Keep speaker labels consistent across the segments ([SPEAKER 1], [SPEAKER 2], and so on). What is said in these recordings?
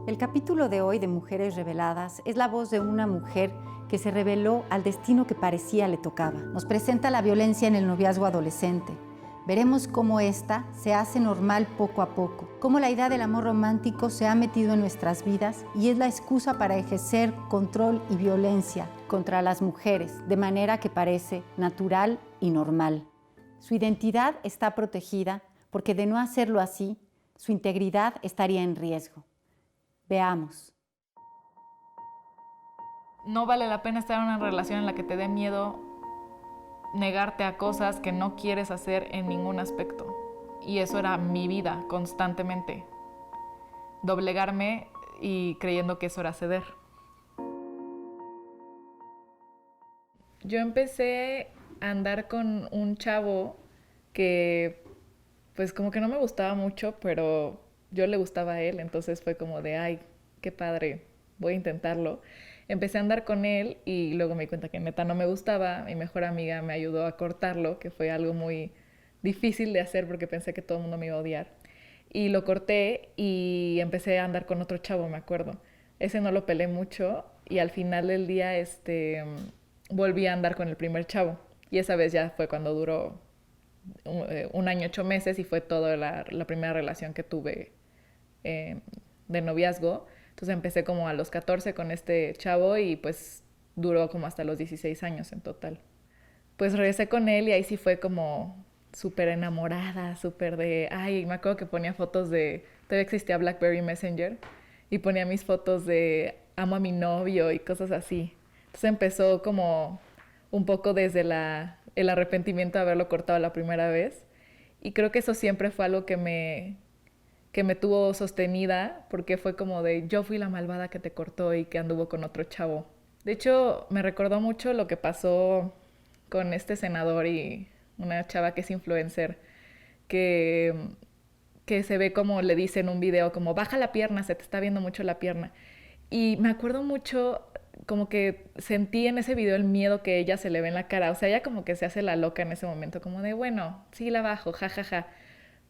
[SPEAKER 1] El capítulo de hoy de Mujeres Reveladas es la voz de una mujer que se reveló al destino que parecía le tocaba. Nos presenta la violencia en el noviazgo adolescente. Veremos cómo esta se hace normal poco a poco, cómo la idea del amor romántico se ha metido en nuestras vidas y es la excusa para ejercer control y violencia contra las mujeres, de manera que parece natural y normal. Su identidad está protegida porque de no hacerlo así, su integridad estaría en riesgo. Veamos.
[SPEAKER 2] No vale la pena estar en una relación en la que te dé miedo negarte a cosas que no quieres hacer en ningún aspecto. Y eso era mi vida constantemente. Doblegarme y creyendo que eso era ceder. Yo empecé a andar con un chavo que pues como que no me gustaba mucho, pero yo le gustaba a él, entonces fue como de, ay, qué padre, voy a intentarlo. Empecé a andar con él y luego me di cuenta que neta no me gustaba. Mi mejor amiga me ayudó a cortarlo, que fue algo muy difícil de hacer porque pensé que todo el mundo me iba a odiar. Y lo corté y empecé a andar con otro chavo, me acuerdo. Ese no lo pelé mucho y al final del día volví a andar con el primer chavo. Y esa vez ya fue cuando duró un año, 8 meses y fue toda la primera relación que tuve eh, de noviazgo. Entonces empecé como a los 14 con este chavo y pues duró como hasta los 16 años en total. Pues regresé con él y ahí sí fue como súper enamorada, súper de... Ay, me acuerdo que ponía fotos de... Todavía existía BlackBerry Messenger y ponía mis fotos de amo a mi novio y cosas así. Entonces empezó como un poco desde el arrepentimiento de haberlo cortado la primera vez. Y creo que eso siempre fue algo que me tuvo sostenida porque fue como de yo fui la malvada que te cortó y que anduvo con otro chavo. De hecho, me recordó mucho lo que pasó con este senador y una chava que es influencer, que, que se ve como le dice en un video, como baja la pierna, se te está viendo mucho la pierna. Y me acuerdo mucho, como que sentí en ese video el miedo que ella se le ve en la cara. O sea, ella como que se hace la loca en ese momento, como de, bueno, sí la bajo, jajaja. Ja, ja.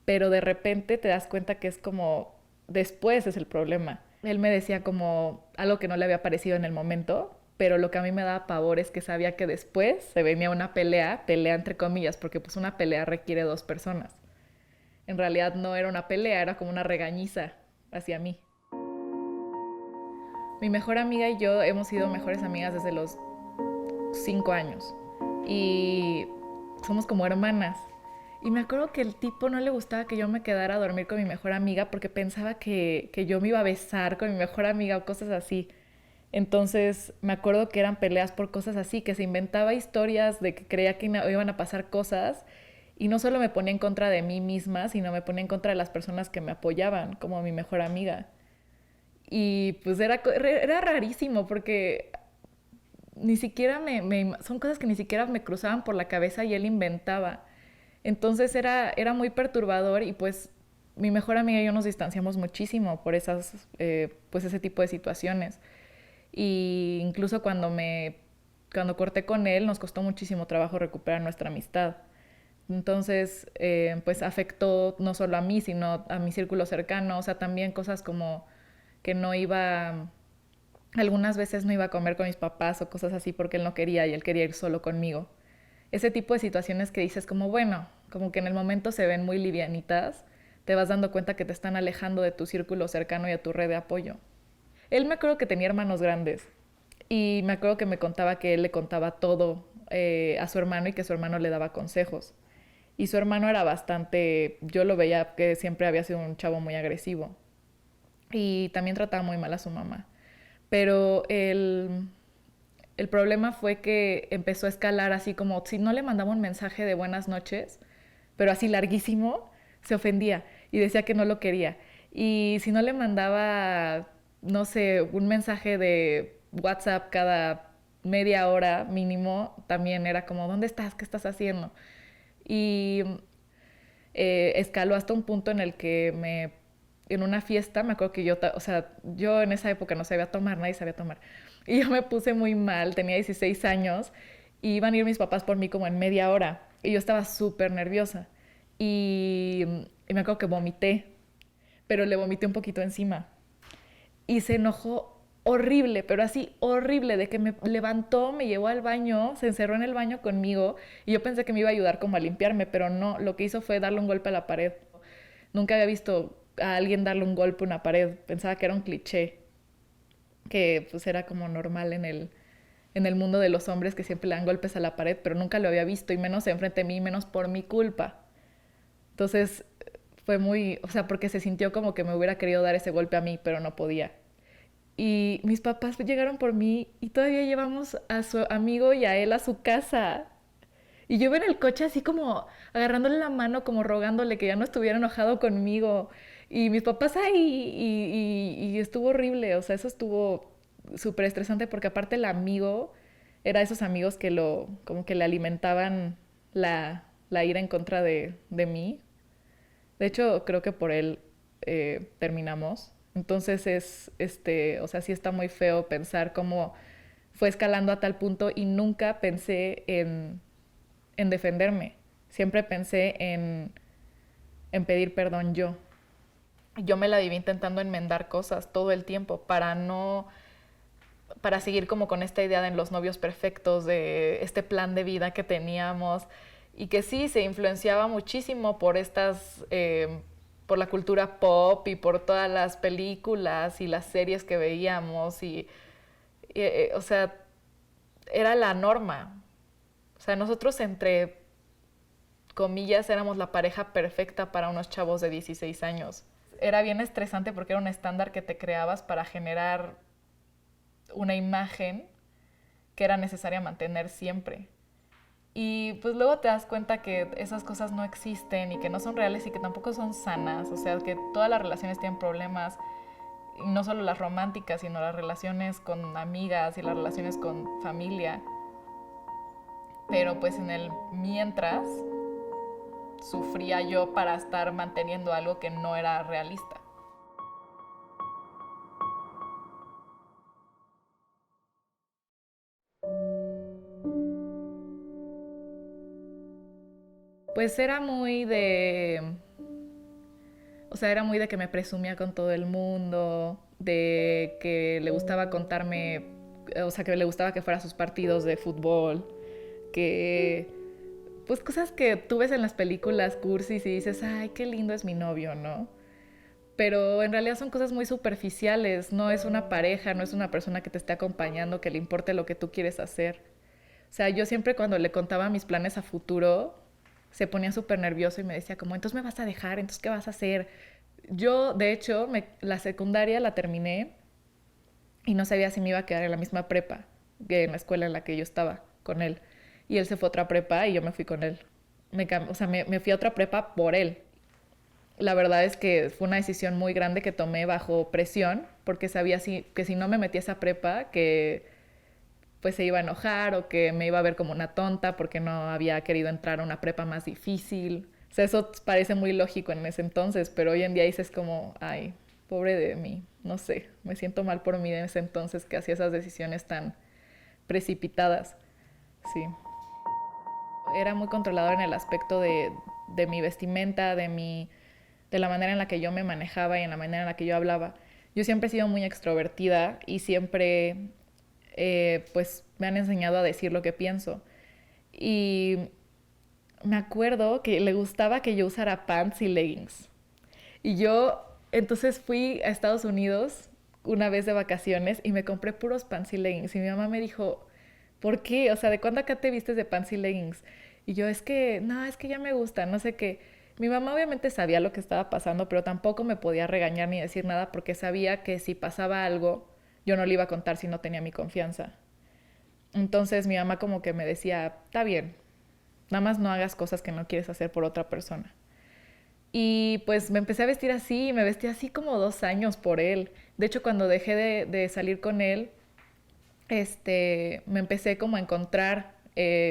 [SPEAKER 2] Pero de repente te das cuenta que es como, después es el problema. Él me decía como algo que no le había parecido en el momento, pero lo que a mí me daba pavor es que sabía que después se venía una pelea, pelea entre comillas, porque pues una pelea requiere dos personas. En realidad no era una pelea, era como una regañiza hacia mí. Mi mejor amiga y yo hemos sido mejores amigas desde los 5 años y somos como hermanas. Y me acuerdo que el tipo no le gustaba que yo me quedara a dormir con mi mejor amiga porque pensaba que yo me iba a besar con mi mejor amiga o cosas así. Entonces me acuerdo que eran peleas por cosas así, que se inventaba historias de que creía que iban a pasar cosas y no solo me ponía en contra de mí misma, sino me ponía en contra de las personas que me apoyaban, como mi mejor amiga. Y pues era rarísimo porque ni siquiera son cosas que ni siquiera me cruzaban por la cabeza y él inventaba. Entonces era muy perturbador y pues mi mejor amiga y yo nos distanciamos muchísimo por pues ese tipo de situaciones. Y incluso cuando corté con él nos costó muchísimo trabajo recuperar nuestra amistad. Entonces, pues afectó no solo a mí, sino a mi círculo cercano. O sea, también cosas como que no iba, algunas veces no iba a comer con mis papás o cosas así porque él no quería y él quería ir solo conmigo. Ese tipo de situaciones que dices como, bueno, como que en el momento se ven muy livianitas, te vas dando cuenta que te están alejando de tu círculo cercano y a tu red de apoyo. Él me acuerdo que tenía hermanos grandes y me acuerdo que me contaba que él le contaba todo a su hermano y que su hermano le daba consejos. Y su hermano era bastante, yo lo veía que siempre había sido un chavo muy agresivo y también trataba muy mal a su mamá. Pero el problema fue que empezó a escalar así como si no le mandaba un mensaje de buenas noches, pero así larguísimo, se ofendía y decía que no lo quería. Y si no le mandaba, no sé, un mensaje de WhatsApp cada media hora mínimo, también era como, ¿dónde estás? ¿Qué estás haciendo? Y escaló hasta un punto en el que en una fiesta, me acuerdo que o sea, yo en esa época no sabía tomar, nadie sabía tomar. Y yo me puse muy mal, tenía 16 años, y iban a ir mis papás por mí como en media hora. Y yo estaba súper nerviosa. Y me acuerdo que vomité, pero le vomité un poquito encima. y se enojó horrible, pero así horrible, de que me levantó, me llevó al baño, se encerró en el baño conmigo y yo pensé que me iba a ayudar como a limpiarme, pero no, lo que hizo fue darle un golpe a la pared. Nunca había visto a alguien darle un golpe a una pared, pensaba que era un cliché, que pues era como normal en el mundo de los hombres que siempre le dan golpes a la pared, pero nunca lo había visto y menos enfrente de mí, menos por mi culpa. Entonces fue muy, o sea, porque se sintió como que me hubiera querido dar ese golpe a mí, pero no podía. Y mis papás llegaron por mí y todavía llevamos a su amigo y a él a su casa. Y yo iba en el coche así como agarrándole la mano, como rogándole que ya no estuviera enojado conmigo. Y mis papás ahí, y estuvo horrible. O sea, eso estuvo súper estresante porque aparte el amigo era esos amigos que como que le alimentaban la ira en contra de mí. De hecho, creo que por él terminamos. Entonces o sea, sí está muy feo pensar cómo fue escalando a tal punto y nunca pensé en defenderme. Siempre pensé en pedir perdón yo. Yo me la viví intentando enmendar cosas todo el tiempo para seguir como con esta idea de los novios perfectos, de este plan de vida que teníamos y que sí se influenciaba muchísimo por por la cultura pop y por todas las películas y las series que veíamos o sea, era la norma. O sea, nosotros entre comillas éramos la pareja perfecta para unos chavos de 16 años. Era bien estresante porque era un estándar que te creabas para generar una imagen que era necesaria mantener siempre. Y pues luego te das cuenta que esas cosas no existen y que no son reales y que tampoco son sanas. O sea, que todas las relaciones tienen problemas, y no solo las románticas, sino las relaciones con amigas y las relaciones con familia. Pero pues en el mientras sufría yo para estar manteniendo algo que no era realista. Pues era muy o sea, era muy de que me presumía con todo el mundo, de que le gustaba contarme, o sea, que le gustaba que fuera a sus partidos de fútbol, que pues cosas que tú ves en las películas cursis y dices, ay, qué lindo es mi novio, ¿no? Pero en realidad son cosas muy superficiales, no es una pareja, no es una persona que te esté acompañando, que le importe lo que tú quieres hacer. O sea, yo siempre cuando le contaba mis planes a futuro, se ponía súper nervioso y me decía como, entonces me vas a dejar, entonces ¿qué vas a hacer? Yo, de hecho, la secundaria la terminé y no sabía si me iba a quedar en la misma prepa que en la escuela en la que yo estaba con él. Y él se fue a otra prepa y yo me fui con él. O sea, me fui a otra prepa por él. La verdad es que fue una decisión muy grande que tomé bajo presión, porque sabía que si no me metía a esa prepa, que pues se iba a enojar o que me iba a ver como una tonta porque no había querido entrar a una prepa más difícil. O sea, eso parece muy lógico en ese entonces, pero hoy en día dices como, ay, pobre de mí, no sé, me siento mal por mí en ese entonces que hacía esas decisiones tan precipitadas. Sí. Era muy controlador en el aspecto de mi vestimenta, de la manera en la que yo me manejaba y en la manera en la que yo hablaba. Yo siempre he sido muy extrovertida y siempre pues me han enseñado a decir lo que pienso. Y me acuerdo que le gustaba que yo usara pants y leggings. Y yo entonces fui a Estados Unidos una vez de vacaciones y me compré puros pants y leggings. Y mi mamá me dijo, ¿por qué? O sea, ¿de cuándo acá te vistes de pants y leggings? Y yo, no, es que ya me gusta, no sé qué. Mi mamá obviamente sabía lo que estaba pasando, pero tampoco me podía regañar ni decir nada porque sabía que si pasaba algo, yo no le iba a contar si no tenía mi confianza. Entonces mi mamá como que me decía, está bien, nada más no hagas cosas que no quieres hacer por otra persona. Y pues me empecé a vestir así, y me vestí así como 2 años por él. De hecho, cuando dejé de salir con él, me empecé como a encontrar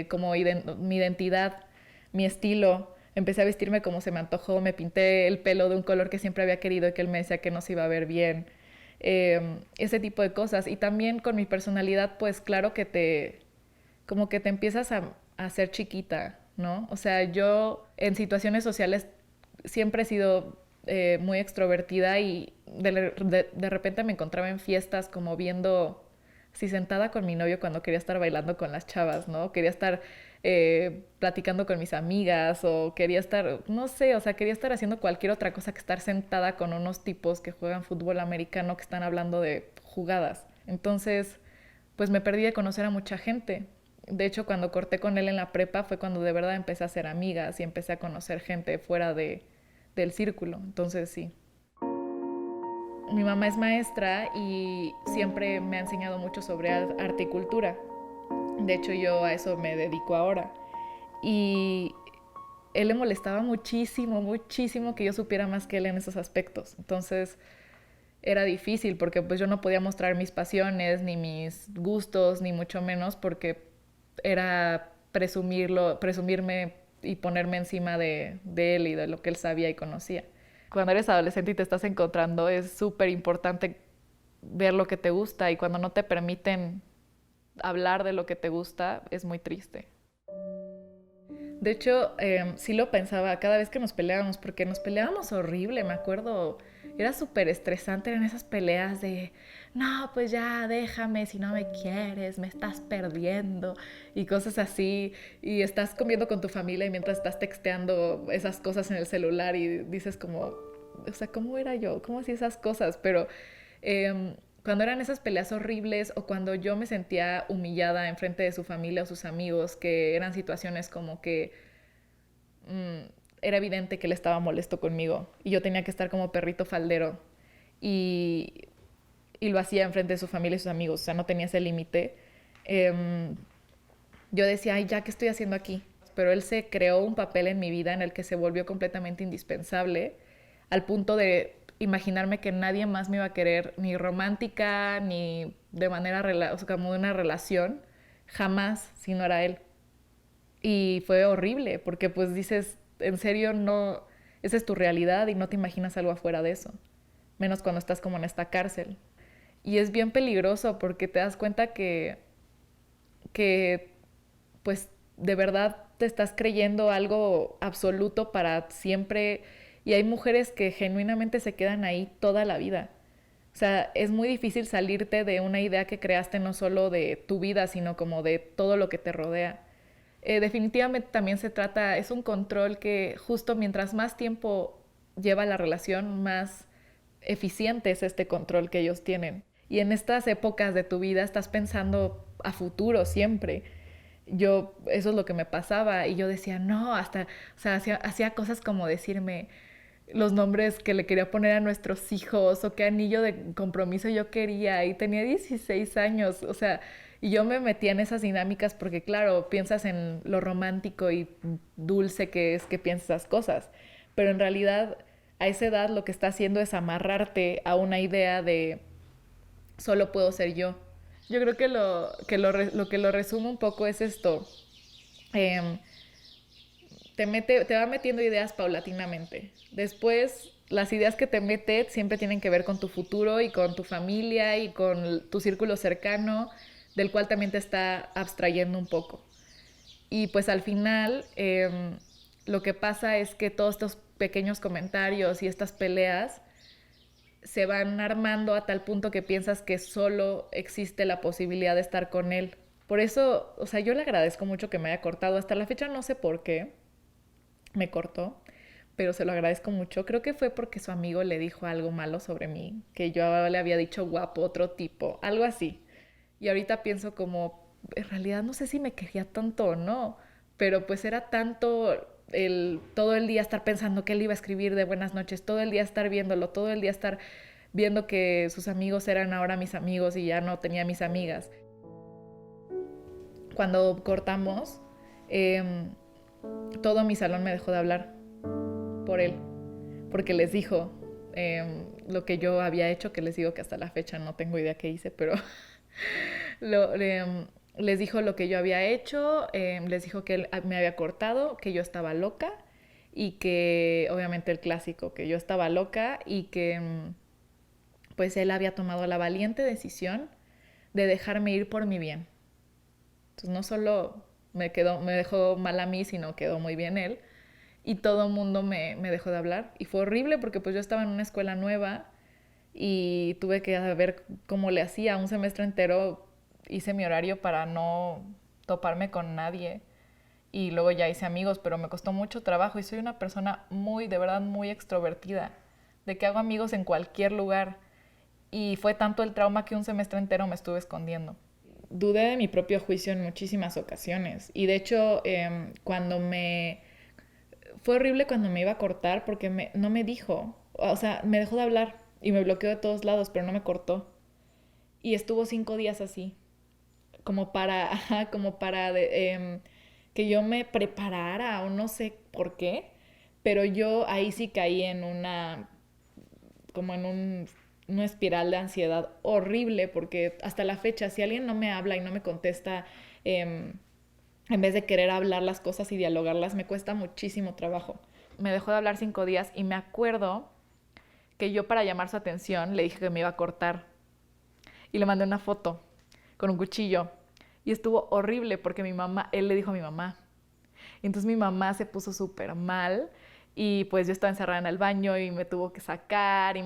[SPEAKER 2] como mi identidad, mi estilo. Empecé a vestirme como se me antojó, me pinté el pelo de un color que siempre había querido y que él me decía que no se iba a ver bien. Ese tipo de cosas. Y también con mi personalidad, pues claro que como que te empiezas a hacer chiquita, ¿no? O sea, yo en situaciones sociales siempre he sido muy extrovertida y de repente me encontraba en fiestas como viendo, así sentada con mi novio cuando quería estar bailando con las chavas, ¿no? Quería estar platicando con mis amigas o quería estar, no sé, o sea, quería estar haciendo cualquier otra cosa que estar sentada con unos tipos que juegan fútbol americano que están hablando de jugadas. Entonces, pues me perdí de conocer a mucha gente. De hecho, cuando corté con él en la prepa fue cuando de verdad empecé a hacer amigas y empecé a conocer gente fuera del círculo. Entonces, sí. Mi mamá es maestra y siempre me ha enseñado mucho sobre arte y cultura. De hecho, yo a eso me dedico ahora. Y él le molestaba muchísimo, muchísimo que yo supiera más que él en esos aspectos. Entonces era difícil porque pues yo no podía mostrar mis pasiones, ni mis gustos, ni mucho menos porque era presumirme y ponerme encima de él y de lo que él sabía y conocía. Cuando eres adolescente y te estás encontrando, es súper importante ver lo que te gusta y cuando no te permiten hablar de lo que te gusta, es muy triste. De hecho, sí lo pensaba cada vez que nos peleábamos, porque nos peleábamos horrible, me acuerdo. Era súper estresante, eran esas peleas de, no, pues ya déjame, si no me quieres, me estás perdiendo, y cosas así. Y estás comiendo con tu familia y mientras estás texteando esas cosas en el celular y dices como, o sea, ¿cómo era yo? ¿Cómo hacía esas cosas? Pero cuando eran esas peleas horribles o cuando yo me sentía humillada en frente de su familia o sus amigos, que eran situaciones como que era evidente que él estaba molesto conmigo y yo tenía que estar como perrito faldero y, y lo hacía en frente de su familia y sus amigos, o sea, no tenía ese límite. Yo decía, ay, ya, ¿qué estoy haciendo aquí? Pero él se creó un papel en mi vida en el que se volvió completamente indispensable, al punto de imaginarme que nadie más me iba a querer, ni romántica, ni de manera, o sea, como de una relación, jamás, si no era él. Y fue horrible, porque pues dices, en serio, no, esa es tu realidad y no te imaginas algo afuera de eso, menos cuando estás como en esta cárcel. Y es bien peligroso porque te das cuenta que pues de verdad te estás creyendo algo absoluto para siempre y hay mujeres que genuinamente se quedan ahí toda la vida. O sea, es muy difícil salirte de una idea que creaste no solo de tu vida, sino como de todo lo que te rodea. Definitivamente también se trata, es un control que justo mientras más tiempo lleva la relación, más eficiente es este control que ellos tienen. Y en estas épocas de tu vida estás pensando a futuro siempre. Yo, eso es lo que me pasaba y yo decía, no, hasta, o sea, hacía cosas como decirme los nombres que le quería poner a nuestros hijos o qué anillo de compromiso yo quería y tenía 16 años, o sea, y yo me metía en esas dinámicas porque claro, piensas en lo romántico y dulce que es que piensas esas cosas, pero en realidad a esa edad lo que está haciendo es amarrarte a una idea de solo puedo ser yo. Yo creo que lo que lo resume un poco es esto. Eh, te va metiendo ideas paulatinamente. Después, las ideas que te mete siempre tienen que ver con tu futuro y con tu familia y con tu círculo cercano, del cual también te está abstrayendo un poco. Y pues al final, lo que pasa es que todos estos pequeños comentarios y estas peleas se van armando a tal punto que piensas que solo existe la posibilidad de estar con él. Por eso, o sea, yo le agradezco mucho que me haya cortado. Hasta la fecha no sé por qué me cortó, pero se lo agradezco mucho. Creo que fue porque su amigo le dijo algo malo sobre mí, que yo le había dicho guapo, otro tipo, algo así. Y ahorita pienso como, en realidad no sé si me quería tanto o no, pero pues era tanto todo el día estar pensando que él iba a escribir de buenas noches, todo el día estar viéndolo, todo el día estar viendo que sus amigos eran ahora mis amigos y ya no tenía mis amigas. Cuando cortamos, eh, todo mi salón me dejó de hablar por él, porque les dijo lo que yo había hecho, que les digo que hasta la fecha no tengo idea qué hice, pero lo, les dijo lo que yo había hecho, les dijo que él me había cortado, que yo estaba loca y que obviamente el clásico, que yo estaba loca y que pues él había tomado la valiente decisión de dejarme ir por mi bien. Entonces no solo me dejó mal a mí, sino quedó muy bien él. y todo el mundo me dejó de hablar. Y fue horrible porque pues yo estaba en una escuela nueva y tuve que ver cómo le hacía. Un semestre entero hice mi horario para no toparme con nadie. Y luego ya hice amigos, pero me costó mucho trabajo y soy una persona muy, de verdad, muy extrovertida, de que hago amigos en cualquier lugar. Y fue tanto el trauma que un semestre entero me estuve escondiendo. Dudé de mi propio juicio en muchísimas ocasiones. Y de hecho, cuando me... Fue horrible cuando me iba a cortar porque no me dijo. O sea, me dejó de hablar y me bloqueó de todos lados, pero no me cortó. Y estuvo 5 días así, como para, ajá, como para que yo me preparara o no sé por qué, pero yo ahí sí caí en como en una espiral de ansiedad horrible, porque hasta la fecha, si alguien no me habla y no me contesta, en vez de querer hablar las cosas y dialogarlas, me cuesta muchísimo trabajo. Me dejó de hablar 5 días y me acuerdo que yo para llamar su atención le dije que me iba a cortar y le mandé una foto con un cuchillo y estuvo horrible porque él le dijo a mi mamá. Y entonces mi mamá se puso súper mal y pues yo estaba encerrada en el baño y me tuvo que sacar y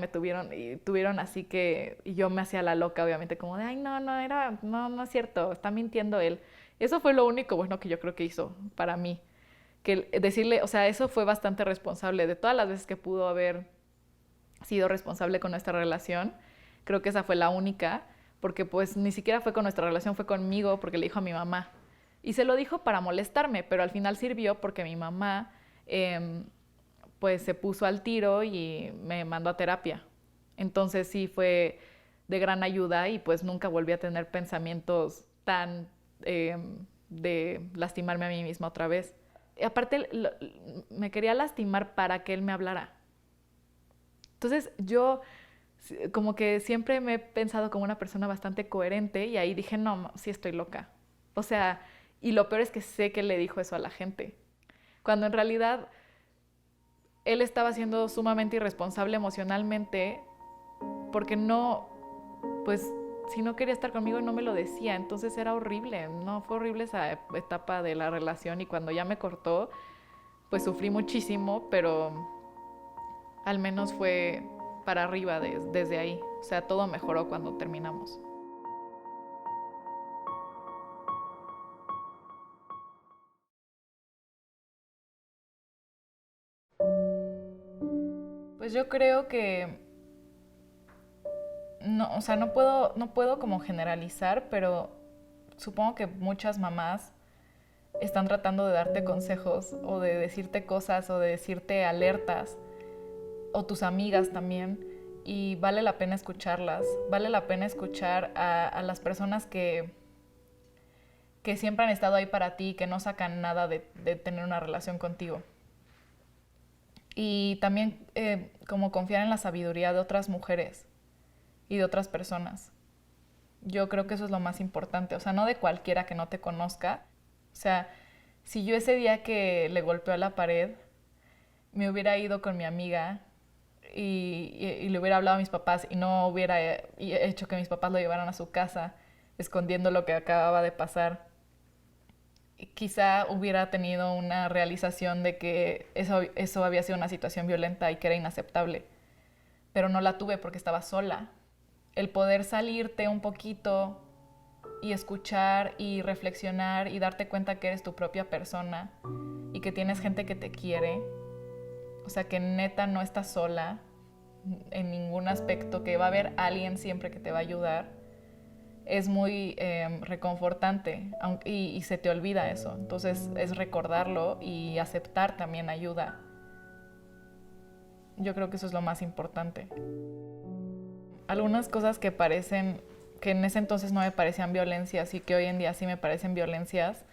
[SPEAKER 2] tuvieron así que, y yo me hacía la loca obviamente como de, ay no es cierto, está mintiendo él. Eso fue lo único bueno que yo creo que hizo para mí. Que decirle, o sea, eso fue bastante responsable de todas las veces que pudo haber sido responsable con nuestra relación. Creo que esa fue la única, porque pues ni siquiera fue con nuestra relación, fue conmigo porque le dijo a mi mamá. Y se lo dijo para molestarme, pero al final sirvió porque mi mamá pues se puso al tiro y me mandó a terapia. Entonces sí fue de gran ayuda y pues nunca volví a tener pensamientos tan de lastimarme a mí misma otra vez. Y aparte me quería lastimar para que él me hablara. Entonces yo como que siempre me he pensado como una persona bastante coherente y ahí dije, no, sí estoy loca. O sea, y lo peor es que sé que le dijo eso a la gente. Cuando en realidad él estaba siendo sumamente irresponsable emocionalmente porque no, pues si no quería estar conmigo no me lo decía. Entonces era horrible, no, fue horrible esa etapa de la relación y cuando ya me cortó, pues sufrí muchísimo, pero al menos fue para arriba desde ahí. O sea, todo mejoró cuando terminamos. Pues yo creo que no, o sea, no puedo como generalizar, pero supongo que muchas mamás están tratando de darte consejos o de decirte cosas o de decirte alertas, o tus amigas también, y vale la pena escucharlas, vale la pena escuchar a las personas que siempre han estado ahí para ti, que no sacan nada de tener una relación contigo. Y también como confiar en la sabiduría de otras mujeres y de otras personas. Yo creo que eso es lo más importante, o sea, no de cualquiera que no te conozca. O sea, si yo ese día que le golpeó a la pared me hubiera ido con mi amiga y le hubiera hablado a mis papás y no hubiera hecho que mis papás lo llevaran a su casa escondiendo lo que acababa de pasar, quizá hubiera tenido una realización de que eso había sido una situación violenta y que era inaceptable, pero no la tuve porque estaba sola. El poder salirte un poquito y escuchar y reflexionar y darte cuenta que eres tu propia persona y que tienes gente que te quiere, o sea, que neta no estás sola en ningún aspecto, que va a haber alguien siempre que te va a ayudar, es muy reconfortante y se te olvida eso. Entonces es recordarlo y aceptar también ayuda. Yo creo que eso es lo más importante. Algunas cosas que en ese entonces no me parecían violencias y que hoy en día sí me parecen violencias,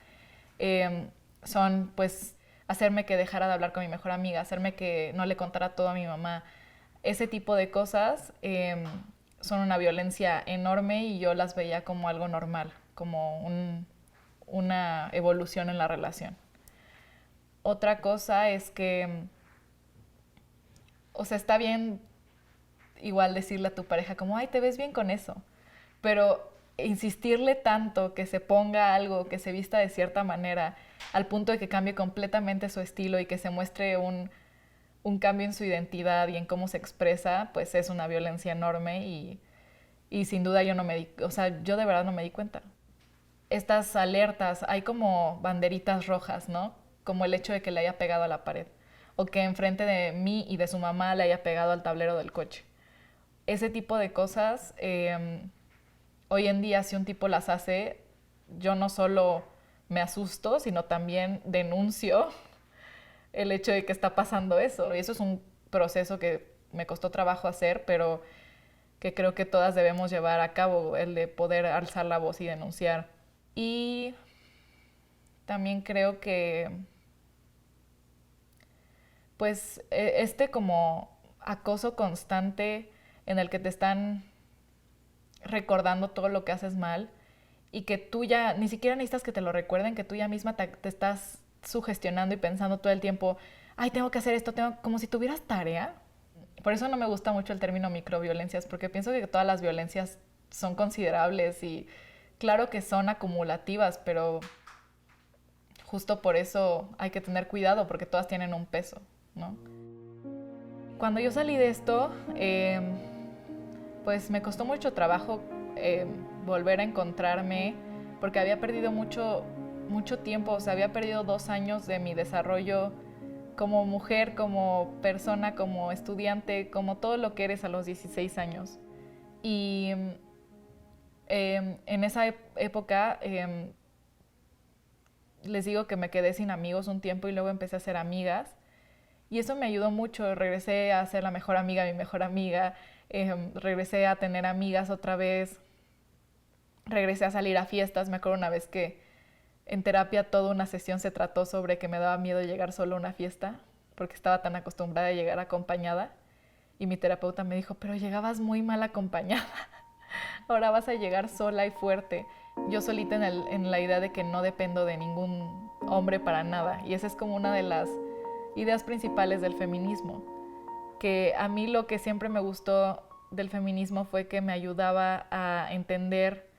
[SPEAKER 2] son pues hacerme que dejara de hablar con mi mejor amiga, hacerme que no le contara todo a mi mamá. Ese tipo de cosas son una violencia enorme y yo las veía como algo normal, como una evolución en la relación. Otra cosa es que, o sea, está bien igual decirle a tu pareja como, ay, te ves bien con eso, pero insistirle tanto que se ponga algo, que se vista de cierta manera, al punto de que cambie completamente su estilo y que se muestre un cambio en su identidad y en cómo se expresa, pues es una violencia enorme y sin duda yo no me di, o sea, yo de verdad no me di cuenta. Estas alertas, hay como banderitas rojas, ¿no? Como el hecho de que le haya pegado a la pared o que enfrente de mí y de su mamá le haya pegado al tablero del coche. Ese tipo de cosas, hoy en día si un tipo las hace, yo no solo me asusto, sino también denuncio el hecho de que está pasando eso. Y eso es un proceso que me costó trabajo hacer, pero que creo que todas debemos llevar a cabo, el de poder alzar la voz y denunciar. Y también creo que, pues, este como acoso constante en el que te están recordando todo lo que haces mal y que tú ya ni siquiera necesitas que te lo recuerden, que tú ya misma te estás sugestionando y pensando todo el tiempo, ay, tengo que hacer esto, como si tuvieras tarea. Por eso no me gusta mucho el término microviolencias, porque pienso que todas las violencias son considerables y claro que son acumulativas, pero justo por eso hay que tener cuidado, porque todas tienen un peso, ¿no? Cuando yo salí de esto, pues me costó mucho trabajo volver a encontrarme, porque había perdido mucho tiempo, o sea, había perdido 2 años de mi desarrollo como mujer, como persona, como estudiante, como todo lo que eres a los 16 años. Y en esa época les digo que me quedé sin amigos un tiempo y luego empecé a hacer amigas. Y eso me ayudó mucho. Regresé a ser la mejor amiga de mi mejor amiga. Regresé a tener amigas otra vez. Regresé a salir a fiestas. Me acuerdo una vez que en terapia toda una sesión se trató sobre que me daba miedo llegar solo a una fiesta porque estaba tan acostumbrada a llegar acompañada. Y mi terapeuta me dijo, pero llegabas muy mal acompañada. Ahora vas a llegar sola y fuerte. Yo solita en la idea de que no dependo de ningún hombre para nada. Y esa es como una de las ideas principales del feminismo. Que a mí lo que siempre me gustó del feminismo fue que me ayudaba a entender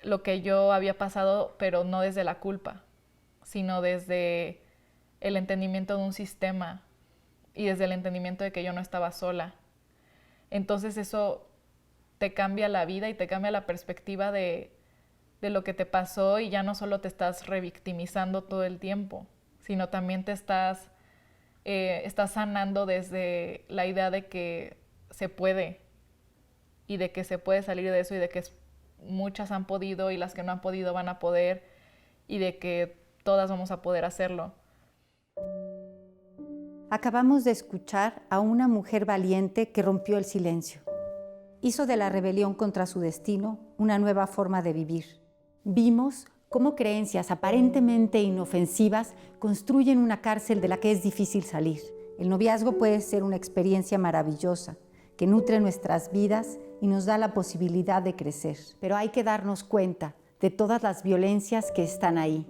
[SPEAKER 2] lo que yo había pasado, pero no desde la culpa, sino desde el entendimiento de un sistema y desde el entendimiento de que yo no estaba sola. Entonces eso te cambia la vida y te cambia la perspectiva de lo que te pasó y ya no solo te estás revictimizando todo el tiempo, sino también te estás sanando desde la idea de que se puede y de que se puede salir de eso y de que muchas han podido y las que no han podido van a poder y de que todas vamos a poder hacerlo.
[SPEAKER 1] Acabamos de escuchar a una mujer valiente que rompió el silencio. Hizo de la rebelión contra su destino una nueva forma de vivir. Vimos cómo creencias aparentemente inofensivas construyen una cárcel de la que es difícil salir. El noviazgo puede ser una experiencia maravillosa que nutre nuestras vidas y nos da la posibilidad de crecer. Pero hay que darnos cuenta de todas las violencias que están ahí.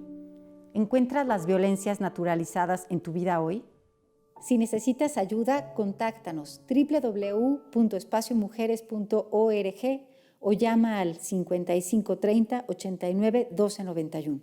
[SPEAKER 1] ¿Encuentras las violencias naturalizadas en tu vida hoy? Si necesitas ayuda, contáctanos www.espaciomujeres.org o llama al 5530 89 12 91.